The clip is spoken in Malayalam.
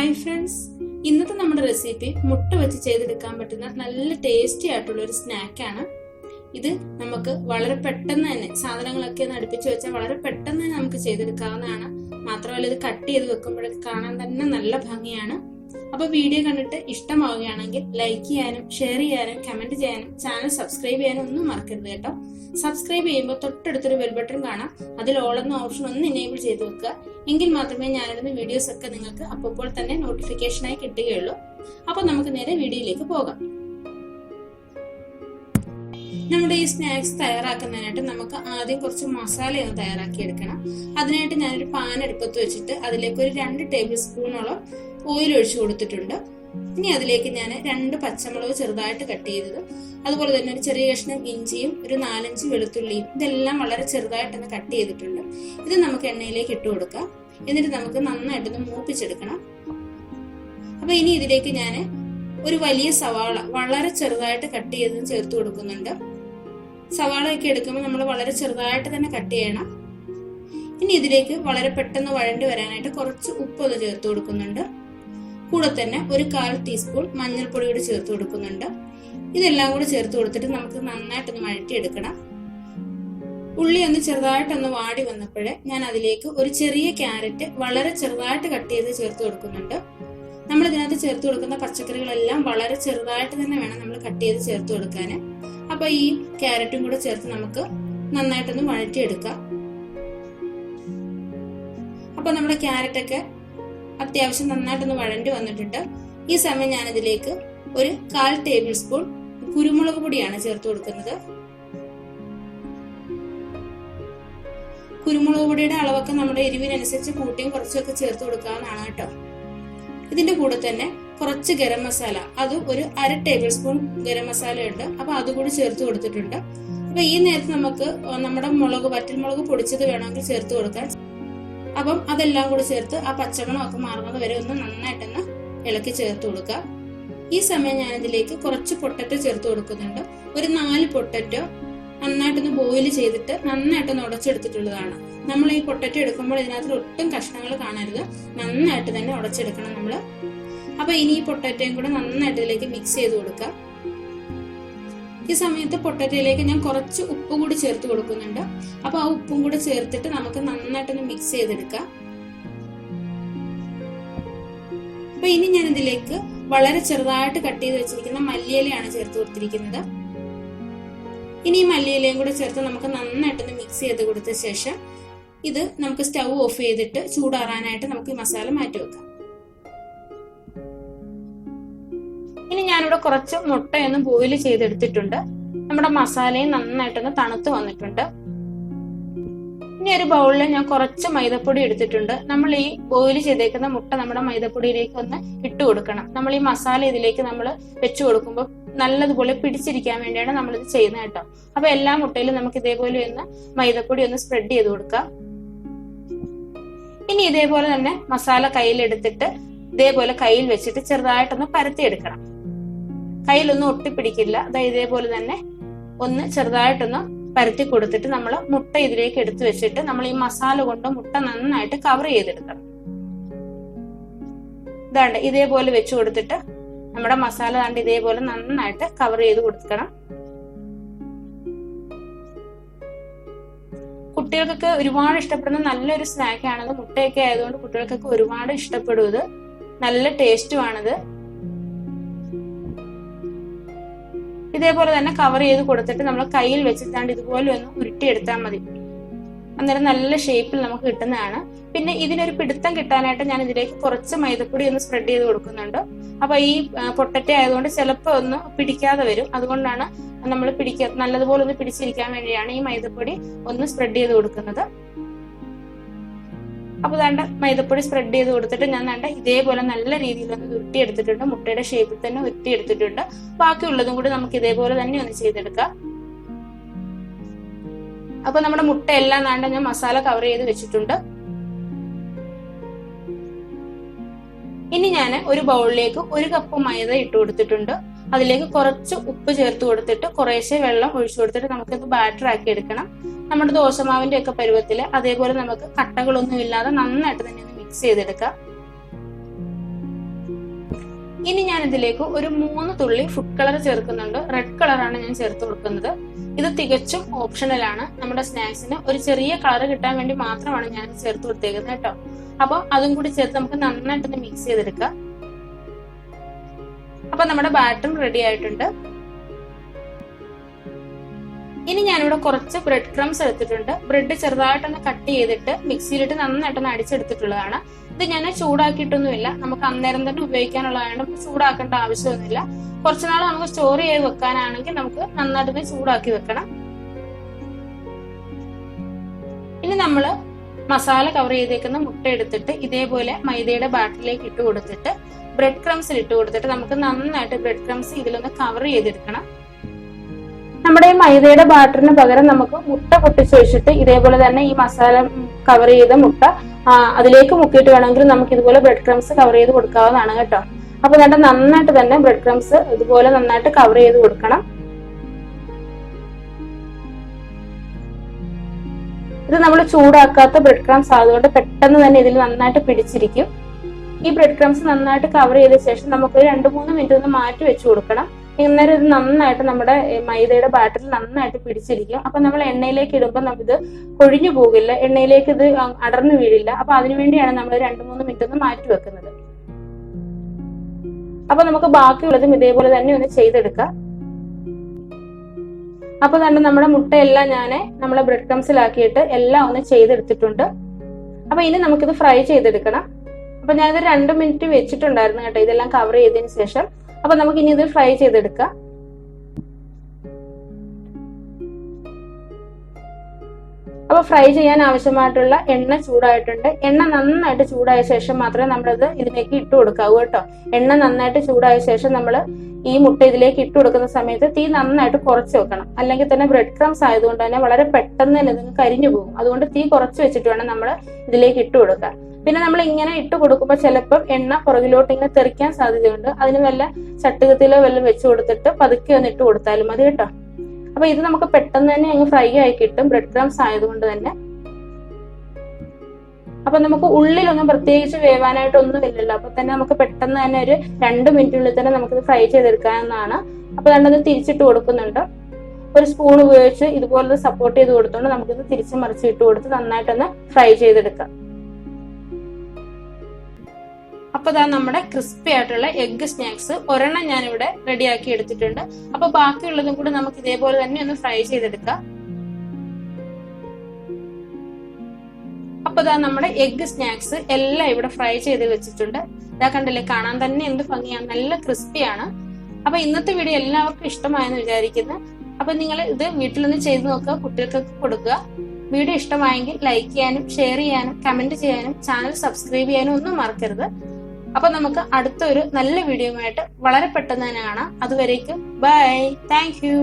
ഹായ് ഫ്രണ്ട്സ്, ഇന്നത്തെ നമ്മുടെ റെസിപ്പി മുട്ട വെച്ച് ചെയ്തെടുക്കാൻ പറ്റുന്ന നല്ല ടേസ്റ്റി ആയിട്ടുള്ള ഒരു സ്നാക്കാണ്. ഇത് നമുക്ക് വളരെ പെട്ടെന്ന് തന്നെ സാധനങ്ങളൊക്കെ ഒന്ന് അടുപ്പിച്ച് വെച്ചാൽ വളരെ പെട്ടെന്ന് തന്നെ നമുക്ക് ചെയ്തെടുക്കാവുന്നതാണ്. മാത്രമല്ല ഇത് കട്ട് ചെയ്ത് വെക്കുമ്പോഴൊക്കെ കാണാൻ തന്നെ നല്ല ഭംഗിയാണ്. അപ്പൊ വീഡിയോ കണ്ടിട്ട് ഇഷ്ടമാവുകയാണെങ്കിൽ ലൈക്ക് ചെയ്യാനും ഷെയർ ചെയ്യാനും കമന്റ് ചെയ്യാനും ചാനൽ സബ്സ്ക്രൈബ് ചെയ്യാനും ഒന്നും മറക്കരുത് കേട്ടോ. സബ്സ്ക്രൈബ് ചെയ്യുമ്പോൾ തൊട്ടടുത്തൊരു ബെൽ ബട്ടൺ കാണാം, അതിൽ ഓൾ എന്ന ഓപ്ഷൻ ഒന്ന് എനേബിൾ ചെയ്ത് വെക്കുക. എങ്കിൽ മാത്രമേ ഞാനിടുന്ന വീഡിയോസ് ഒക്കെ നിങ്ങൾക്ക് അപ്പോൾ തന്നെ നോട്ടിഫിക്കേഷനായി കിട്ടുകയുള്ളൂ. അപ്പൊ നമുക്ക് നേരെ വീഡിയോയിലേക്ക് പോകാം. നമ്മുടെ ഈ സ്നാക്സ് തയ്യാറാക്കുന്നതിനായിട്ട് നമുക്ക് ആദ്യം കുറച്ച് മസാലയൊന്ന് തയ്യാറാക്കി എടുക്കണം. അതിനായിട്ട് ഞാനൊരു പാൻ അടുപ്പത്ത് വെച്ചിട്ട് അതിലേക്ക് ഒരു 2 ടേബിൾ സ്പൂണോളം ഓയിൽ ഒഴിച്ചു കൊടുത്തിട്ടുണ്ട്. ഇനി അതിലേക്ക് ഞാൻ 2 പച്ചമുളക് ചെറുതായിട്ട് കട്ട് ചെയ്തത്, അതുപോലെ തന്നെ ഒരു ചെറിയ കഷ്ണം ഇഞ്ചിയും ഒരു 4-5 വെളുത്തുള്ളിയും ഇതെല്ലാം വളരെ ചെറുതായിട്ടൊന്ന് കട്ട് ചെയ്തിട്ടുണ്ട്. ഇത് നമുക്ക് എണ്ണയിലേക്ക് ഇട്ട് കൊടുക്കാം. എന്നിട്ട് നമുക്ക് നന്നായിട്ടൊന്ന് മൂപ്പിച്ചെടുക്കണം. അപ്പൊ ഇനി ഇതിലേക്ക് ഞാൻ ഒരു വലിയ സവാള വളരെ ചെറുതായിട്ട് കട്ട് ചെയ്തതും ചേർത്ത് കൊടുക്കുന്നുണ്ട്. സവാള ഒക്കെ എടുക്കുമ്പോൾ നമ്മൾ വളരെ ചെറുതായിട്ട് തന്നെ കട്ട് ചെയ്യണം. ഇനി ഇതിലേക്ക് വളരെ പെട്ടെന്ന് വഴണ്ടി വരാനായിട്ട് കുറച്ച് ഉപ്പ് ഒന്ന് ചേർത്ത് കൊടുക്കുന്നുണ്ട്. കൂടെ തന്നെ ഒരു 1/4 ടീസ്പൂൺ മഞ്ഞൾപ്പൊടി കൂടി ചേർത്ത് കൊടുക്കുന്നുണ്ട്. ഇതെല്ലാം കൂടി ചേർത്ത് കൊടുത്തിട്ട് നമുക്ക് നന്നായിട്ടൊന്ന് വഴറ്റിയെടുക്കണം. ഉള്ളി ഒന്ന് ചെറുതായിട്ടൊന്ന് വാടി വന്നപ്പോഴേ ഞാൻ അതിലേക്ക് ഒരു ചെറിയ ക്യാരറ്റ് വളരെ ചെറുതായിട്ട് കട്ട് ചെയ്ത് ചേർത്ത് കൊടുക്കുന്നുണ്ട്. നമ്മൾ ഇതിനകത്ത് ചേർത്ത് കൊടുക്കുന്ന പച്ചക്കറികളെല്ലാം വളരെ ചെറുതായിട്ട് തന്നെ വേണം നമ്മൾ കട്ട് ചെയ്ത് ചേർത്ത് കൊടുക്കാൻ. അപ്പൊ ഈ ക്യാരറ്റും കൂടെ ചേർത്ത് നമുക്ക് നന്നായിട്ടൊന്ന് വഴറ്റിയെടുക്കാം. അപ്പൊ നമ്മുടെ ക്യാരറ്റൊക്കെ അത്യാവശ്യം നന്നായിട്ടൊന്ന് വഴണ്ടി വന്നിട്ടുണ്ട്. ഈ സമയം ഞാൻ ഇതിലേക്ക് ഒരു 1/4 ടേബിൾ സ്പൂൺ കുരുമുളക് പൊടിയാണ് ചേർത്ത് കൊടുക്കുന്നത്. കുരുമുളക് പൊടിയുടെ അളവൊക്കെ നമ്മുടെ എരിവിനനുസരിച്ച് കൂട്ടിയും കുറച്ചൊക്കെ ചേർത്ത് കൊടുക്കാവുന്നതാണ് കേട്ടോ. ഇതിന്റെ കൂടെ തന്നെ കുറച്ച് ഗരം മസാല, അത് ഒരു 1/2 ടേബിൾ സ്പൂൺ ഗരം മസാല ഉണ്ട്. അപ്പൊ അതുകൂടി ചേർത്ത് കൊടുത്തിട്ടുണ്ട്. അപ്പൊ ഈ നേരത്ത് നമുക്ക് നമ്മുടെ വറ്റൽമുളക് പൊടിച്ചത് വേണമെങ്കിൽ ചേർത്ത് കൊടുക്കാൻ. അപ്പം അതെല്ലാം കൂടി ചേർത്ത് ആ പച്ചമണമൊക്കെ മാറുന്നത് വരെ ഒന്ന് നന്നായിട്ടൊന്ന് ഇളക്കി ചേർത്ത് കൊടുക്കുക. ഈ സമയം ഞാൻ ഇതിലേക്ക് കുറച്ച് പൊട്ടറ്റോ ചേർത്ത് കൊടുക്കുന്നുണ്ട്. ഒരു 4 പൊട്ടറ്റോ നന്നായിട്ടൊന്ന് ബോയിൽ ചെയ്തിട്ട് നന്നായിട്ടൊന്ന് ഉടച്ചെടുത്തിട്ടുള്ളതാണ്. നമ്മൾ ഈ പൊട്ടറ്റോ എടുക്കുമ്പോൾ ഇതിനകത്ത് ഒട്ടും കഷ്ണങ്ങൾ കാണരുത്, നന്നായിട്ട് തന്നെ ഉടച്ചെടുക്കണം നമ്മള്. അപ്പൊ ഇനി ഈ പൊട്ടറ്റോയും കൂടെ നന്നായിട്ട് ഇതിലേക്ക് മിക്സ് ചെയ്ത് കൊടുക്കുക. ഈ സമയത്ത് പൊട്ടറ്റോയിലേക്ക് ഞാൻ കുറച്ച് ഉപ്പ് കൂടി ചേർത്ത് കൊടുക്കുന്നുണ്ട്. അപ്പൊ ആ ഉപ്പും കൂടെ ചേർത്തിട്ട് നമുക്ക് നന്നായിട്ടൊന്ന് മിക്സ് ചെയ്തെടുക്കാം. അപ്പൊ ഇനി ഞാൻ ഇതിലേക്ക് വളരെ ചെറുതായിട്ട് കട്ട് ചെയ്ത് വെച്ചിരിക്കുന്ന മല്ലിയിലയാണ് ചേർത്ത് കൊടുത്തിരിക്കുന്നത്. ഇനി ഈ മല്ലിയിലയും കൂടെ ചേർത്ത് നമുക്ക് നന്നായിട്ടൊന്ന് മിക്സ് ചെയ്ത് കൊടുത്ത ശേഷം ഇത് നമുക്ക് സ്റ്റൗ ഓഫ് ചെയ്തിട്ട് ചൂടാറാനായിട്ട് നമുക്ക് ഈ മസാല മാറ്റി വെക്കാം. ഇനി ഞാനിവിടെ കുറച്ച് മുട്ടയൊന്ന് ബോയിൽ ചെയ്തെടുത്തിട്ടുണ്ട്. നമ്മുടെ മസാലയും നന്നായിട്ടൊന്ന് തണുത്ത് വന്നിട്ടുണ്ട്. ഇനി ഒരു ബൗളിൽ ഞാൻ കുറച്ച് മൈദപ്പൊടി എടുത്തിട്ടുണ്ട്. നമ്മൾ ഈ ബോയിൽ ചെയ്തേക്കുന്ന മുട്ട നമ്മുടെ മൈദപ്പൊടിയിലേക്ക് ഒന്ന് ഇട്ട് കൊടുക്കണം. നമ്മൾ ഈ മസാല ഇതിലേക്ക് നമ്മൾ വെച്ചു കൊടുക്കുമ്പോൾ നല്ലതുപോലെ പിടിച്ചിരിക്കാൻ വേണ്ടിയാണ് നമ്മൾ ഇത് ചെയ്യുന്നത് കേട്ടോ. അപ്പൊ എല്ലാ മുട്ടയിലും നമുക്ക് ഇതേപോലെ ഒന്ന് മൈദപ്പൊടി ഒന്ന് സ്പ്രെഡ് ചെയ്ത് കൊടുക്കാം. ഇനി ഇതേപോലെ തന്നെ മസാല കയ്യിലെടുത്തിട്ട് ഇതേപോലെ കയ്യിൽ വെച്ചിട്ട് ചെറുതായിട്ടൊന്ന് പരത്തിയെടുക്കണം. കയ്യിലൊന്നും ഒട്ടിപ്പിടിക്കില്ല. അതായത് ഇതേപോലെ തന്നെ ഒന്ന് ചെറുതായിട്ടൊന്ന് പരത്തി കൊടുത്തിട്ട് നമ്മൾ മുട്ട ഇതിലേക്ക് എടുത്തു വെച്ചിട്ട് നമ്മൾ ഈ മസാല കൊണ്ട് മുട്ട നന്നായിട്ട് കവർ ചെയ്തെടുക്കണം. ഇതാണ്ട് ഇതേപോലെ വെച്ചു കൊടുത്തിട്ട് നമ്മുടെ മസാല താണ്ട് ഇതേപോലെ നന്നായിട്ട് കവർ ചെയ്ത് കൊടുക്കണം. കുട്ടികൾക്കൊക്കെ ഒരുപാട് ഇഷ്ടപ്പെടുന്ന നല്ലൊരു സ്നാക്ക് ആണത്. മുട്ടയൊക്കെ ആയതുകൊണ്ട് കുട്ടികൾക്കൊക്കെ ഒരുപാട് ഇഷ്ടപ്പെടും. ഇത് നല്ല ടേസ്റ്റുമാണിത്. ഇതേപോലെ തന്നെ കവർ ചെയ്ത് കൊടുത്തിട്ട് നമ്മൾ കയ്യിൽ വെച്ചിട്ടാണ്ട് ഇതുപോലെ ഒന്ന് ഉരുട്ടിയെടുത്താൽ മതി. അന്നേരം നല്ല ഷേപ്പിൽ നമുക്ക് കിട്ടുന്നതാണ്. പിന്നെ ഇതിനൊരു പിടുത്തം കിട്ടാനായിട്ട് ഞാൻ ഇതിലേക്ക് കുറച്ച് മൈദപ്പൊടി ഒന്ന് സ്പ്രെഡ് ചെയ്ത് കൊടുക്കുന്നുണ്ട്. അപ്പൊ ഈ പൊട്ടറ്റോ ആയതുകൊണ്ട് ചിലപ്പോൾ ഒന്ന് പിടിക്കാതെ വരും. അതുകൊണ്ടാണ് നമ്മൾ നല്ലതുപോലെ ഒന്ന് പിടിച്ചിരിക്കാൻ വേണ്ടിയാണ് ഈ മൈദപ്പൊടി ഒന്ന് സ്പ്രെഡ് ചെയ്ത് കൊടുക്കുന്നത്. അപ്പൊ ദാണ്ട മൈദപ്പൊടി സ്പ്രെഡ് ചെയ്ത് കൊടുത്തിട്ട് ഞാൻ ദാണ്ട ഇതേപോലെ നല്ല രീതിയിൽ ഒന്ന് ഉരുട്ടിയെടുത്തിട്ടുണ്ട്. മുട്ടയുടെ ഷേപ്പിൽ തന്നെ ഉരുട്ടിയെടുത്തിട്ടുണ്ട്. ബാക്കിയുള്ളതും കൂടി നമുക്ക് ഇതേപോലെ തന്നെ ഒന്ന് ചെയ്തെടുക്കാം. അപ്പൊ നമ്മുടെ മുട്ട എല്ലാം ദാണ്ട ഞാൻ മസാല കവർ ചെയ്ത് വെച്ചിട്ടുണ്ട്. ഇനി ഞാൻ ഒരു ബൗളിലേക്ക് 1 കപ്പ് മൈദ ഇട്ട് കൊടുത്തിട്ടുണ്ട്. അതിലേക്ക് കുറച്ച് ഉപ്പ് ചേർത്ത് കൊടുത്തിട്ട് കുറേശ്ശെ വെള്ളം ഒഴിച്ചു കൊടുത്തിട്ട് നമുക്കിത് ബാറ്റർ ആക്കി എടുക്കണം. നമ്മുടെ ദോശമാവിന്റെ ഒക്കെ പരുവത്തില് അതേപോലെ നമുക്ക് കട്ടകളൊന്നും ഇല്ലാതെ നന്നായിട്ട് തന്നെ മിക്സ് ചെയ്തെടുക്കാം. ഇനി ഞാൻ ഇതിലേക്ക് ഒരു 3 തുള്ളി ഫുഡ് കളർ ചേർക്കുന്നുണ്ട്. റെഡ് കളറാണ് ഞാൻ ചേർത്ത് കൊടുക്കുന്നത്. ഇത് തികച്ചും ഓപ്ഷണൽ ആണ്. നമ്മുടെ സ്നാക്സിന് ഒരു ചെറിയ കളർ കിട്ടാൻ വേണ്ടി മാത്രമാണ് ഞാൻ ചേർത്ത് കൊടുത്തേക്കുന്നത് കേട്ടോ. അപ്പൊ അതും കൂടി ചേർത്ത് നമുക്ക് നന്നായിട്ടൊന്ന് മിക്സ് ചെയ്തെടുക്കാം. അപ്പൊ നമ്മുടെ ബാറ്ററും റെഡി ആയിട്ടുണ്ട്. ഇനി ഞാനിവിടെ കുറച്ച് ബ്രെഡ് ക്രംസ് എടുത്തിട്ടുണ്ട്. ബ്രെഡ് ചെറുതായിട്ടൊന്ന് കട്ട് ചെയ്തിട്ട് മിക്സിയിലിട്ട് നന്നായിട്ടൊന്ന് അടിച്ചെടുത്തിട്ടുള്ളതാണ്. ഇത് ഞാൻ ചൂടാക്കിയിട്ടൊന്നുമില്ല, നമുക്ക് അന്നേരം തന്നെ ഉപയോഗിക്കാനുള്ളതാണ്. ചൂടാക്കേണ്ട ആവശ്യമൊന്നുമില്ല. കുറച്ചുനാൾ നമുക്ക് സ്റ്റോർ ചെയ്ത് വെക്കാനാണെങ്കിൽ നമുക്ക് നന്നായിട്ടൊന്ന് ചൂടാക്കി വെക്കണം. ഇനി നമ്മള് മസാല കവർ ചെയ്തേക്കുന്ന മുട്ട എടുത്തിട്ട് ഇതേപോലെ മൈദയുടെ ബാറ്ററിലേക്ക് ഇട്ട് കൊടുത്തിട്ട് ബ്രെഡ് ക്രംസിൽ ഇട്ട് കൊടുത്തിട്ട് നമുക്ക് നന്നായിട്ട് ബ്രെഡ് ക്രംസ് ഇതിലൊന്ന് കവർ ചെയ്തെടുക്കണം. നമ്മുടെ ഈ മൈദയുടെ ബാറ്ററിന് പകരം നമുക്ക് മുട്ട പൊട്ടിച്ച് വെച്ചിട്ട് ഇതേപോലെ തന്നെ ഈ മസാല കവർ ചെയ്ത മുട്ട അതിലേക്ക് മുക്കിയിട്ട് വേണമെങ്കിൽ നമുക്ക് ഇതുപോലെ ബ്രെഡ് ക്രംസ് കവർ ചെയ്ത് കൊടുക്കാവുന്നതാണ് കേട്ടോ. അപ്പൊ നന്നായിട്ട് തന്നെ ബ്രെഡ് ക്രംസ് ഇതുപോലെ നന്നായിട്ട് കവർ ചെയ്ത് കൊടുക്കണം. ഇത് നമ്മൾ ചൂടാക്കാത്ത ബ്രെഡ് ക്രംസ് ആയതുകൊണ്ട് പെട്ടെന്ന് തന്നെ ഇതിൽ നന്നായിട്ട് പിടിച്ചിരിക്കും. ഈ ബ്രെഡ് ക്രംസ് നന്നായിട്ട് കവർ ചെയ്ത ശേഷം നമുക്ക് 2-3 മിനിറ്റ് ഒന്ന് മാറ്റി വെച്ച് കൊടുക്കണം. അന്നേരം ഇത് നന്നായിട്ട് നമ്മുടെ മൈദയുടെ ബാറ്ററിൽ നന്നായിട്ട് പിടിച്ചിരിക്കും. അപ്പൊ നമ്മൾ എണ്ണയിലേക്ക് ഇടുമ്പോൾ നമുക്കിത് കൊഴിഞ്ഞു പോകില്ല, എണ്ണയിലേക്ക് ഇത് അടർന്നു വീഴില്ല. അപ്പൊ അതിനുവേണ്ടിയാണ് നമ്മൾ 2-3 മിനിറ്റ് ഒന്ന് മാറ്റി വെക്കുന്നത്. അപ്പൊ നമുക്ക് ബാക്കിയുള്ളതും ഇതേപോലെ തന്നെ ഒന്ന് ചെയ്തെടുക്കാം. അപ്പൊ നമ്മുടെ മുട്ടയെല്ലാം നമ്മളെ ബ്രെഡ് ക്രംസിലാക്കിയിട്ട് എല്ലാം ഒന്ന് ചെയ്തെടുത്തിട്ടുണ്ട്. അപ്പൊ ഇനി നമുക്കിത് ഫ്രൈ ചെയ്തെടുക്കണം. അപ്പൊ ഞാനിത് 2 മിനിറ്റ് വെച്ചിട്ടുണ്ടായിരുന്നു കേട്ടോ, ഇതെല്ലാം കവർ ചെയ്തതിന് ശേഷം. അപ്പൊ നമുക്ക് ഇനി ഇത് ഫ്രൈ ചെയ്തെടുക്കാം. അപ്പൊ ഫ്രൈ ചെയ്യാൻ ആവശ്യമായിട്ടുള്ള എണ്ണ ചൂടായിട്ടുണ്ട്. എണ്ണ നന്നായിട്ട് ചൂടായ ശേഷം മാത്രമേ നമ്മളിത് ഇതിലേക്ക് ഇട്ട് കൊടുക്കാവൂ കേട്ടോ. എണ്ണ നന്നായിട്ട് ചൂടായ ശേഷം നമ്മൾ ഈ മുട്ട ഇതിലേക്ക് ഇട്ട് കൊടുക്കുന്ന സമയത്ത് തീ നന്നായിട്ട് കുറച്ച് വെക്കണം. അല്ലെങ്കിൽ തന്നെ ബ്രെഡ് ക്രംസ് ആയതുകൊണ്ട് തന്നെ വളരെ പെട്ടെന്ന് തന്നെ ഇത് കരിഞ്ഞു പോകും. അതുകൊണ്ട് തീ കുറച്ച് വെച്ചിട്ട് വേണം നമ്മൾ ഇതിലേക്ക് ഇട്ട് കൊടുക്കാൻ. പിന്നെ നമ്മൾ ഇങ്ങനെ ഇട്ട് കൊടുക്കുമ്പോൾ ചിലപ്പോൾ എണ്ണ പുറകിലോട്ട് ഇങ്ങനെ തെറിക്കാൻ സാധ്യതയുണ്ട്. അതിന് വല്ല ചട്ടുകത്തിലോ വല്ലതും വെച്ച് കൊടുത്തിട്ട് പതുക്കെ ഒന്ന് ഇട്ട് കൊടുത്താലും മതി കേട്ടോ. അപ്പൊ ഇത് നമുക്ക് പെട്ടെന്ന് തന്നെ അങ്ങ് ഫ്രൈ ആയി കിട്ടും, ബ്രെഡ് ക്രംസ് ആയതുകൊണ്ട് തന്നെ. അപ്പൊ നമുക്ക് ഉള്ളിലൊന്നും പ്രത്യേകിച്ച് വേവാനായിട്ടൊന്നും ഇല്ലല്ലോ. അപ്പൊ തന്നെ നമുക്ക് പെട്ടെന്ന് തന്നെ ഒരു 2 മിനിറ്റിനുള്ളിൽ തന്നെ നമുക്കിത് ഫ്രൈ ചെയ്തെടുക്കാവുന്നതാണ്. അപ്പൊ അത് തിരിച്ചിട്ട് കൊടുക്കുന്നുണ്ട്. ഒരു സ്പൂൺ ഉപയോഗിച്ച് ഇതുപോലെ സപ്പോർട്ട് ചെയ്ത് കൊടുത്തോണ്ട് നമുക്കിത് തിരിച്ച് മറിച്ച് ഇട്ട് കൊടുത്ത് നന്നായിട്ടൊന്ന് ഫ്രൈ ചെയ്തെടുക്കാം. അപ്പൊ നമ്മുടെ ക്രിസ്പി ആയിട്ടുള്ള എഗ് സ്നാക്സ് ഒരെണ്ണം ഞാനിവിടെ റെഡിയാക്കി എടുത്തിട്ടുണ്ട്. അപ്പൊ ബാക്കിയുള്ളതും കൂടി നമുക്ക് ഇതേപോലെ തന്നെ ഒന്ന് ഫ്രൈ ചെയ്തെടുക്കാം. അപ്പൊ നമ്മുടെ എഗ് സ്നാക്സ് എല്ലാം ഇവിടെ ഫ്രൈ ചെയ്ത് വെച്ചിട്ടുണ്ട്. ഇതാ കണ്ടില്ലേ, കാണാൻ തന്നെ എന്ത് ഭംഗിയാണ്, നല്ല ക്രിസ്പിയാണ്. അപ്പൊ ഇന്നത്തെ വീഡിയോ എല്ലാവർക്കും ഇഷ്ടമായെന്ന് വിചാരിക്കുന്നു. അപ്പൊ നിങ്ങൾ ഇത് വീട്ടിലൊന്ന് ചെയ്ത് നോക്കുക, കുട്ടികൾക്കൊക്കെ കൊടുക്കുക. വീഡിയോ ഇഷ്ടമായെങ്കിൽ ലൈക്ക് ചെയ്യാനും ഷെയർ ചെയ്യാനും കമന്റ് ചെയ്യാനും ചാനൽ സബ്സ്ക്രൈബ് ചെയ്യാനും ഒന്നും മറക്കരുത്. അപ്പൊ നമുക്ക് അടുത്തൊരു നല്ല വീഡിയോയുമായിട്ട് വളരെ പെട്ടെന്ന് തന്നെ കാണാം. അതുവരേക്കും ബൈ, താങ്ക് യു.